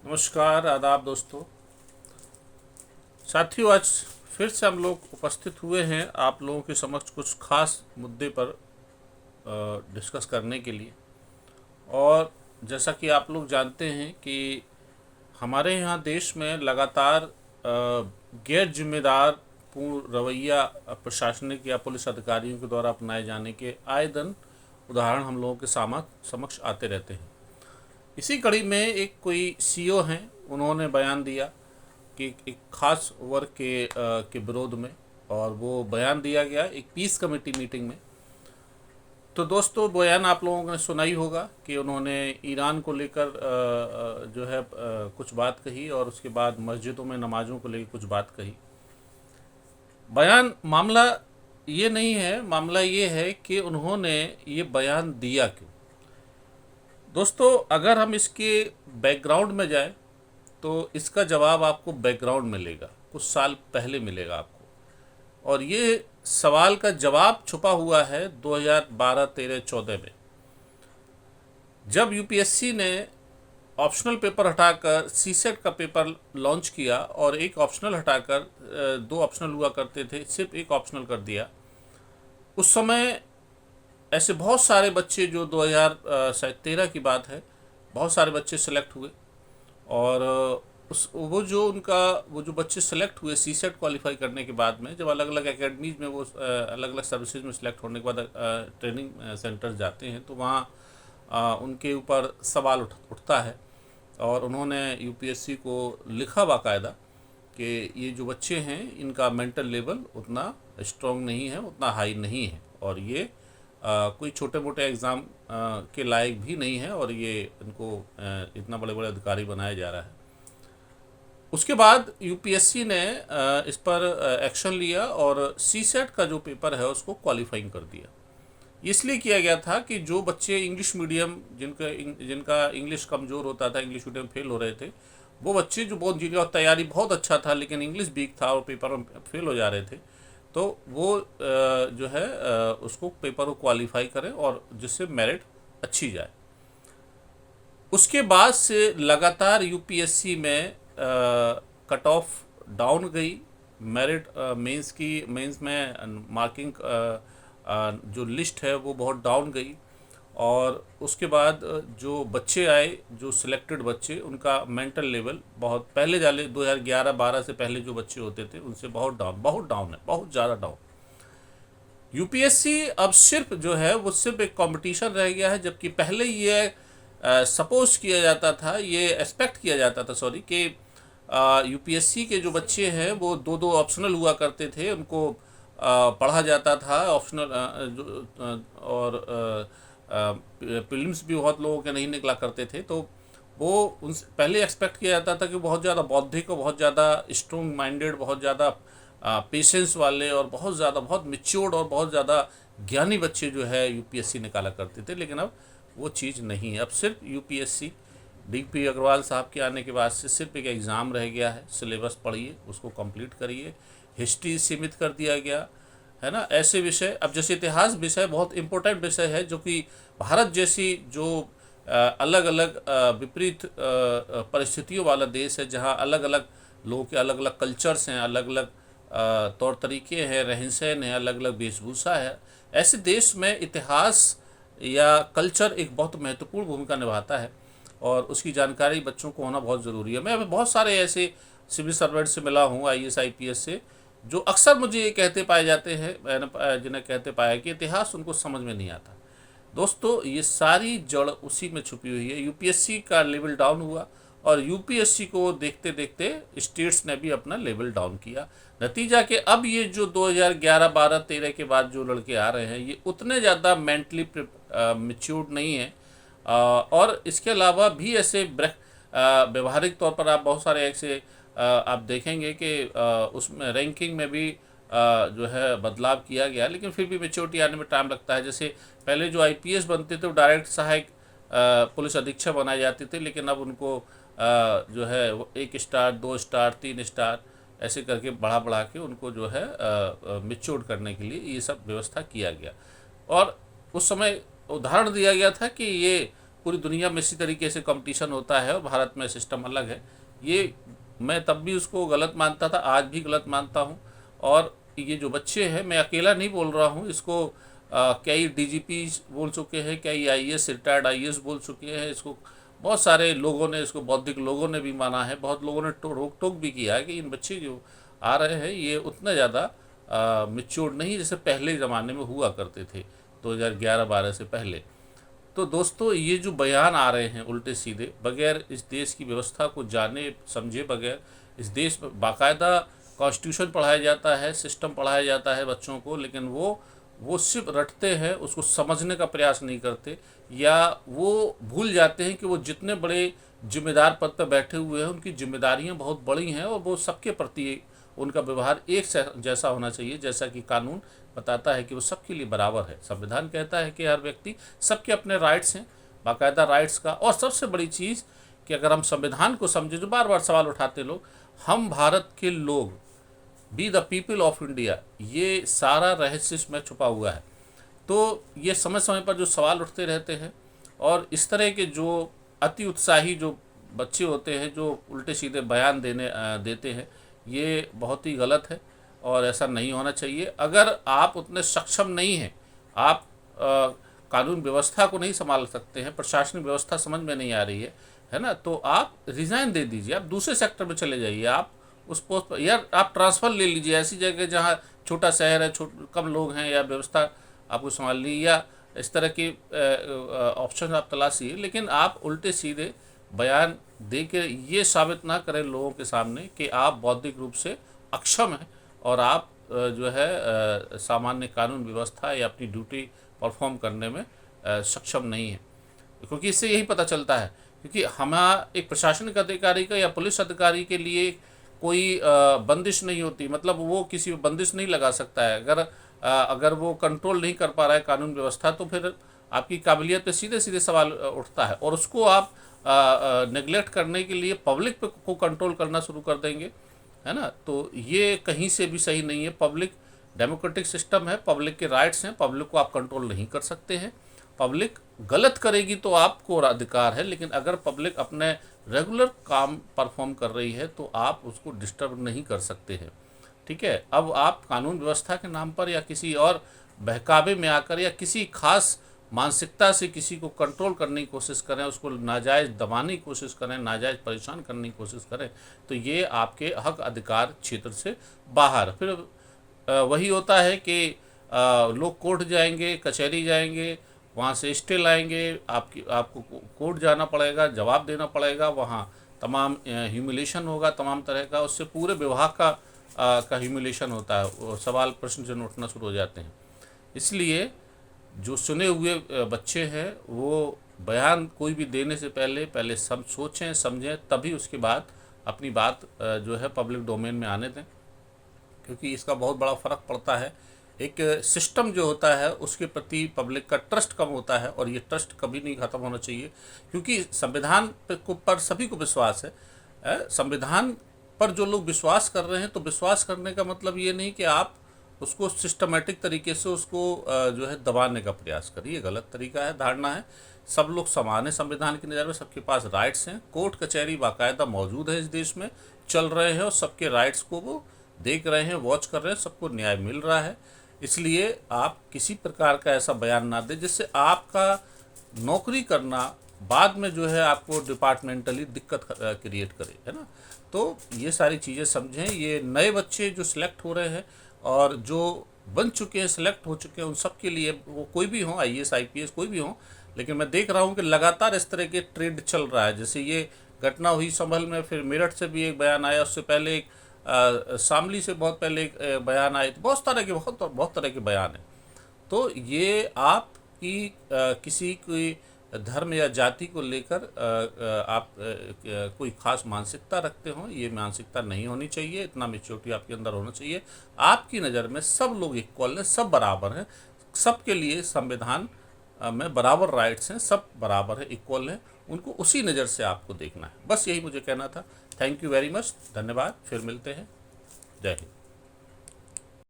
नमस्कार, आदाब दोस्तों। साथियों, आज फिर से हम लोग उपस्थित हुए हैं आप लोगों के समक्ष कुछ खास मुद्दे पर डिस्कस करने के लिए। और जैसा कि आप लोग जानते हैं कि हमारे यहाँ देश में लगातार गैर जिम्मेदार पूर्ण रवैया प्रशासनिक या पुलिस अधिकारियों के द्वारा अपनाए जाने के आए दिन उदाहरण हम लोगों के समक्ष आते रहते हैं। इसी कड़ी में एक कोई सीईओ हैं, उन्होंने बयान दिया कि एक खास वर्ग के विरोध में, और वो बयान दिया गया एक पीस कमेटी मीटिंग में। तो दोस्तों, बयान आप लोगों ने सुना ही होगा कि उन्होंने ईरान को लेकर जो है कुछ बात कही, और उसके बाद मस्जिदों में नमाज़ों को लेकर कुछ बात कही। बयान मामला ये नहीं है, मामला ये है कि उन्होंने ये बयान दिया क्यों। दोस्तों, अगर हम इसके बैकग्राउंड में जाएं तो इसका जवाब आपको बैकग्राउंड मिलेगा, कुछ साल पहले मिलेगा आपको। और ये सवाल का जवाब छुपा हुआ है 2012, 13, 14 में, जब यूपीएससी ने ऑप्शनल पेपर हटाकर सीसेट का पेपर लॉन्च किया और एक ऑप्शनल हटाकर दो ऑप्शनल हुआ करते थे, सिर्फ एक ऑप्शनल कर दिया। उस समय ऐसे बहुत सारे बच्चे, जो 2013 की बात है, बहुत सारे बच्चे सेलेक्ट हुए। और उस वो जो बच्चे सेलेक्ट हुए सीसेट क्वालिफाई करने के बाद में, जब अलग अलग एकेडमीज में वो अलग अलग सर्विसेज में सेलेक्ट होने के बाद ट्रेनिंग सेंटर जाते हैं, तो वहाँ उनके ऊपर सवाल उठता है। और उन्होंने यूपीएससी को लिखा बाकायदा कि ये जो बच्चे हैं, इनका मेंटल लेवल उतना स्ट्रॉन्ग नहीं है, उतना हाई नहीं है, और ये कोई छोटे मोटे एग्ज़ाम के लायक भी नहीं है, और ये इनको इतना बड़े बड़े अधिकारी बनाया जा रहा है। उसके बाद यूपीएससी ने इस पर एक्शन लिया और सीसेट का जो पेपर है उसको क्वालिफाइंग कर दिया। इसलिए किया गया था कि जो बच्चे इंग्लिश मीडियम, जिनका इंग्लिश कमज़ोर होता था, इंग्लिश मीडियम फेल हो रहे थे, वो बच्चे जिनका तैयारी बहुत अच्छा था लेकिन इंग्लिश वीक था और पेपर में फेल हो जा रहे थे, तो वो जो है उसको पेपर को क्वालिफाई करें और जिससे मेरिट अच्छी जाए। उसके बाद से लगातार यूपीएससी में कट ऑफ डाउन गई। मेरिट मेंस में मार्किंग जो लिस्ट है वो बहुत डाउन गई। और उसके बाद जो बच्चे आए, जो सिलेक्टेड बच्चे, उनका मेंटल लेवल बहुत पहले 2011-12 से पहले जो बच्चे होते थे उनसे बहुत डाउन है, बहुत ज़्यादा डाउन। यूपीएससी अब सिर्फ जो है वो सिर्फ एक कंपटीशन रह गया है, जबकि पहले ये सपोज किया जाता था, ये एक्सपेक्ट किया जाता था, सॉरी, कि यूपीएससी के जो बच्चे हैं वो दो दो ऑप्शनल हुआ करते थे, उनको पढ़ा जाता था ऑप्शनल, और प्रीलिम्स भी बहुत लोगों के नहीं निकला करते थे, तो वो उनसे पहले एक्सपेक्ट किया जाता था कि बहुत ज़्यादा बौद्धिक और बहुत ज़्यादा स्ट्रॉन्ग माइंडेड, बहुत ज़्यादा पेशेंस वाले और बहुत मैच्योर्ड और बहुत ज़्यादा ज्ञानी बच्चे जो है यूपीएससी निकाला करते थे। लेकिन अब वो चीज़ नहीं है। अब सिर्फ यूपीएससी डीपी अग्रवाल साहब के आने के बाद से सिर्फ एक एग्ज़ाम रह गया है। सिलेबस पढ़िए, उसको कंप्लीट करिए। हिस्ट्री सीमित कर दिया गया है ना, ऐसे विषय। अब जैसे इतिहास विषय बहुत इम्पोर्टेंट विषय है, जो कि भारत जैसी जो अलग अलग विपरीत परिस्थितियों वाला देश है, जहाँ अलग अलग लोगों के अलग अलग कल्चर्स हैं, अलग अलग तौर तरीके हैं, रहन सहन है, अलग अलग वेशभूषा है, ऐसे देश में इतिहास या कल्चर एक बहुत महत्वपूर्ण भूमिका निभाता है, और उसकी जानकारी बच्चों को होना बहुत ज़रूरी है। मैं बहुत सारे ऐसे सिविल सर्वेंट से मिला हूँ, आईएएस आईपीएस से, जो अक्सर मुझे ये कहते पाए जाते हैं, मैंने जिन्हें कहते पाया कि इतिहास उनको समझ में नहीं आता। दोस्तों, ये सारी जड़ उसी में छुपी हुई है। यूपीएससी का लेवल डाउन हुआ, और यूपीएससी को देखते देखते स्टेट्स ने भी अपना लेवल डाउन किया। नतीजा कि अब ये जो 2011, 12, 13 के बाद जो लड़के आ रहे हैं, ये उतने ज़्यादा मेंटली मैच्योर्ड नहीं है। और इसके अलावा भी ऐसे व्यवहारिक तौर पर आप बहुत सारे ऐसे आप देखेंगे कि उसमें रैंकिंग में भी जो है बदलाव किया गया, लेकिन फिर भी मेच्योरिटी आने में टाइम लगता है। जैसे पहले जो आईपीएस बनते थे वो डायरेक्ट सहायक पुलिस अधीक्षक बनाए जाते थे, लेकिन अब उनको जो है 1 स्टार, 2 स्टार, 3 स्टार ऐसे करके बढ़ा बढ़ा के उनको जो है मेच्योर करने के लिए ये सब व्यवस्था किया गया। और उस समय उदाहरण दिया गया था कि ये पूरी दुनिया में इसी तरीके से कंपटीशन होता है और भारत में सिस्टम अलग है। ये मैं तब भी उसको गलत मानता था, आज भी गलत मानता हूँ। और ये जो बच्चे हैं, मैं अकेला नहीं बोल रहा हूँ इसको, कई डीजीपी बोल चुके हैं, कई आईएएस रिटायर्ड आईएएस बोल चुके हैं इसको, बहुत सारे लोगों ने इसको, बौद्धिक लोगों ने भी माना है, बहुत लोगों ने रोक टोक भी किया है कि इन बच्चे जो आ रहे हैं ये उतना ज़्यादा मिच्योर नहीं जैसे पहले ज़माने में हुआ करते थे 2011-12 से पहले। तो दोस्तों, ये जो बयान आ रहे हैं उल्टे सीधे, बगैर इस देश की व्यवस्था को जाने समझे बगैर, इस देश में बाकायदा कॉन्स्टिट्यूशन पढ़ाया जाता है, सिस्टम पढ़ाया जाता है बच्चों को, लेकिन वो सिर्फ रटते हैं, उसको समझने का प्रयास नहीं करते, या वो भूल जाते हैं कि वो जितने बड़े जिम्मेदार पद पर बैठे हुए हैं उनकी जिम्मेदारियां बहुत बड़ी हैं और वो सबके प्रति उनका व्यवहार एक जैसा होना चाहिए, जैसा कि कानून बताता है कि वो सबके लिए बराबर है। संविधान कहता है कि हर व्यक्ति, सबके अपने राइट्स हैं, बाकायदा राइट्स का। और सबसे बड़ी चीज़ कि अगर हम संविधान को समझे, जो बार बार सवाल उठाते लोग, हम भारत के लोग, be the people of India, ये सारा रहस्य इसमें छुपा हुआ है। तो ये समय समय पर जो सवाल उठते रहते हैं और इस तरह के जो अति उत्साही जो बच्चे होते हैं जो उल्टे सीधे बयान देते हैं, ये बहुत ही गलत है और ऐसा नहीं होना चाहिए। अगर आप उतने सक्षम नहीं हैं, आप कानून व्यवस्था को नहीं संभाल सकते हैं, प्रशासनिक व्यवस्था समझ में नहीं आ रही है ना, तो आप रिज़ाइन दे दीजिए, आप दूसरे सेक्टर में चले जाइए, आप उस पोस्ट पर, या आप ट्रांसफ़र ले लीजिए ऐसी जगह जहाँ छोटा शहर है, कम लोग हैं, या व्यवस्था आपको संभालनी, या इस तरह के ऑप्शन आप तलाशिए। लेकिन आप उल्टे सीधे बयान दे के ये साबित ना करें लोगों के सामने कि आप बौद्धिक रूप से अक्षम हैं और आप जो है सामान्य कानून व्यवस्था या अपनी ड्यूटी परफॉर्म करने में सक्षम नहीं है। क्योंकि इससे यही पता चलता है, क्योंकि हमारा एक प्रशासनिक अधिकारी का या पुलिस अधिकारी के लिए कोई बंदिश नहीं होती, मतलब वो किसी बंदिश नहीं लगा सकता है। अगर वो कंट्रोल नहीं कर पा रहा है कानून व्यवस्था, तो फिर आपकी काबिलियत पे सीधे सीधे सवाल उठता है, और उसको आप नेगलेक्ट करने के लिए पब्लिक पे को कंट्रोल करना शुरू कर देंगे, है ना। तो ये कहीं से भी सही नहीं है। पब्लिक डेमोक्रेटिक सिस्टम है, पब्लिक के राइट्स हैं, पब्लिक को आप कंट्रोल नहीं कर सकते हैं। पब्लिक गलत करेगी तो आपको अधिकार है, लेकिन अगर पब्लिक अपने रेगुलर काम परफॉर्म कर रही है तो आप उसको डिस्टर्ब नहीं कर सकते हैं, ठीक है। अब आप कानून व्यवस्था के नाम पर या किसी और बहकावे में आकर या किसी खास मानसिकता से किसी को कंट्रोल करने की कोशिश करें, उसको नाजायज़ दबाने की कोशिश करें, नाजायज़ परेशान करने की कोशिश करें, तो ये आपके हक अधिकार क्षेत्र से बाहर। फिर वही होता है कि लोग कोर्ट जाएंगे, कचहरी जाएंगे, वहाँ से स्टे लाएंगे, आपको कोर्ट जाना पड़ेगा, जवाब देना पड़ेगा, वहाँ तमाम ह्यूमिलेशन होगा तमाम तरह का, उससे पूरे विभाग का ह्यूमिलेशन होता है, और सवाल प्रश्न जो उठना शुरू हो जाते हैं। इसलिए जो सुने हुए बच्चे हैं वो बयान कोई भी देने से पहले सब सोचें समझें, तभी उसके बाद अपनी बात जो है पब्लिक डोमेन में आने दें, क्योंकि इसका बहुत बड़ा फ़र्क पड़ता है। एक सिस्टम जो होता है उसके प्रति पब्लिक का ट्रस्ट कम होता है, और ये ट्रस्ट कभी नहीं ख़त्म होना चाहिए, क्योंकि संविधान पर सभी को विश्वास है। संविधान पर जो लोग विश्वास कर रहे हैं, तो विश्वास करने का मतलब ये नहीं कि आप उसको सिस्टमेटिक तरीके से उसको जो है दबाने का प्रयास करिए, ये गलत तरीका है, धारणा है। सब लोग समान है संविधान की नज़र में, सबके पास राइट्स हैं, कोर्ट कचहरी बाकायदा मौजूद है इस देश में, चल रहे हैं, और सबके राइट्स को वो देख रहे हैं, वॉच कर रहे हैं, सबको न्याय मिल रहा है। इसलिए आप किसी प्रकार का ऐसा बयान ना दें जिससे आपका नौकरी करना बाद में जो है आपको डिपार्टमेंटली दिक्कत क्रिएट करे, है ना। तो ये सारी चीज़ें समझें। ये नए बच्चे जो सिलेक्ट हो रहे हैं और जो बन चुके हैं, सिलेक्ट हो चुके हैं, उन सब के लिए, वो कोई भी हो, आईएएस आईपीएस कोई भी हो, लेकिन मैं देख रहा हूँ कि लगातार इस तरह के ट्रेंड चल रहा है। जैसे ये घटना हुई संभल में, फिर मेरठ से भी एक बयान आया, उससे पहले एक शामली से बहुत पहले एक बयान आए थे, बहुत तरह के बयान हैं। तो ये आपकी किसी कोई धर्म या जाति को लेकर आप कोई खास मानसिकता रखते हो, ये मानसिकता नहीं होनी चाहिए। इतना मैच्योरिटी आपके अंदर होना चाहिए। आपकी नज़र में सब लोग इक्वल हैं, सब बराबर हैं, सबके लिए संविधान में बराबर राइट्स हैं, सब बराबर है, इक्वल हैं, उनको उसी नज़र से आपको देखना है। बस यही मुझे कहना था। थैंक यू वेरी मच, धन्यवाद, फिर मिलते हैं। जय हिंद।